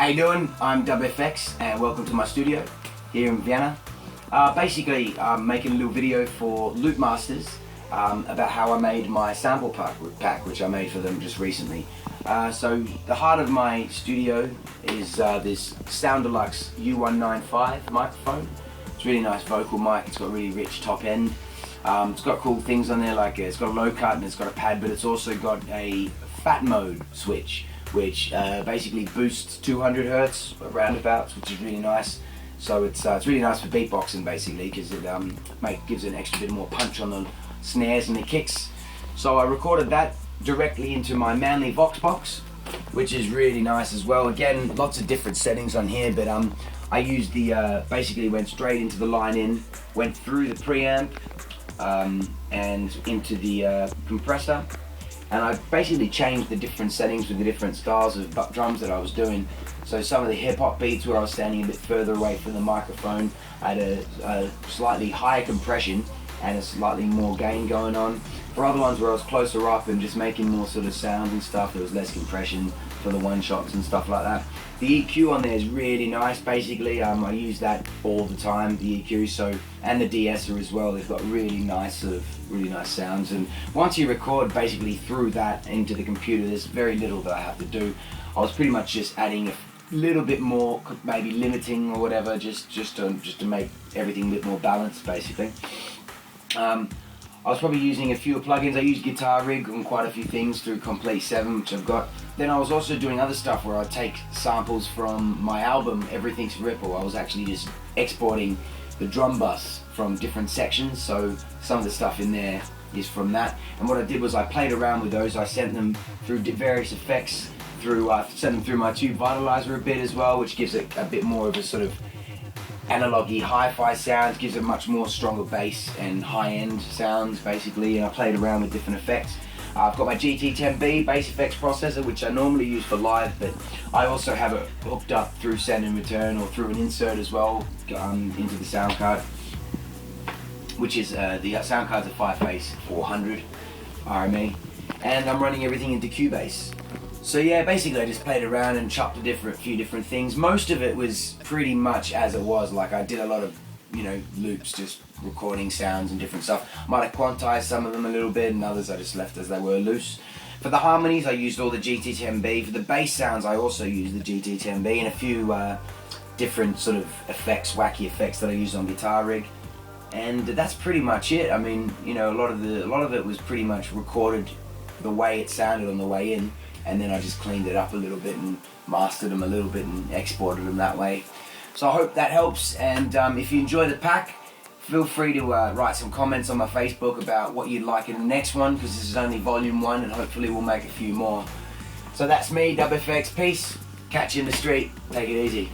How you doing? I'm Dub FX and welcome to my studio here in Vienna. Basically, I'm making a little video for Loop Masters about how I made my sample pack, which I made for them just recently. So the heart of my studio is this Sound Deluxe U195 microphone. It's a really nice vocal mic. It's got a really rich top end. It's got cool things on there, like it's got a low cut and it's got a pad, but it's also got a fat mode switch, which basically boosts 200 hertz roundabouts, which is really nice. So it's really nice for beatboxing basically, because it gives it an extra bit more punch on the snares and the kicks. So I recorded that directly into my Manly Vox box, which is really nice as well. Again, lots of different settings on here, but I used the basically went straight into the line in, went through the preamp and into the compressor. And I basically changed the different settings with the different styles of drums that I was doing. So some of the hip hop beats where I was standing a bit further away from the microphone, I had a slightly higher compression and a slightly more gain going on. For other ones where I was closer up and just making more sort of sounds and stuff, there was less compression for the one shots and stuff like that. The EQ on there is really nice basically. I use that all the time, the EQ, so, and the de-esser as well. They've got really nice sounds, and once you record basically through that into the computer, there's very little that I have to do. I was pretty much just adding a little bit more, maybe limiting or whatever, just to make everything a bit more balanced basically. I was probably using a few plugins. I used Guitar Rig on quite a few things through Complete 7, which I've got. Then I was also doing other stuff where I take samples from my album, Everything's Ripple. I was actually just exporting the drum bus from different sections, so some of the stuff in there is from that. And what I did was I played around with those. I sent them through various effects, sent them through my Tube Vitalizer a bit as well, which gives it a bit more of a sort of analogy hi-fi sounds, gives it much more stronger bass and high-end sounds basically, and I played around with different effects. I've got my GT10B bass effects processor, which I normally use for live, but I also have it hooked up through send and return or through an insert as well into the sound card, which is the sound card's a 5-phase 400 RME, and I'm running everything into Cubase. So yeah, basically I just played around and chopped a few different things. Most of it was pretty much as it was. Like I did a lot of, loops, just recording sounds and different stuff. Might have quantized some of them a little bit, and others I just left as they were loose. For the harmonies, I used all the GT10B. For the bass sounds, I also used the GT10B and a few different sort of effects, wacky effects that I used on Guitar Rig. And that's pretty much it. I mean, a lot of it was pretty much recorded the way it sounded on the way in. And then I just cleaned it up a little bit and mastered them a little bit and exported them that way. So I hope that helps, and if you enjoy the pack, feel free to write some comments on my Facebook about what you'd like in the next one, because this is only volume 1 and hopefully we'll make a few more. So that's me, Dub FX, peace, catch you in the street, take it easy.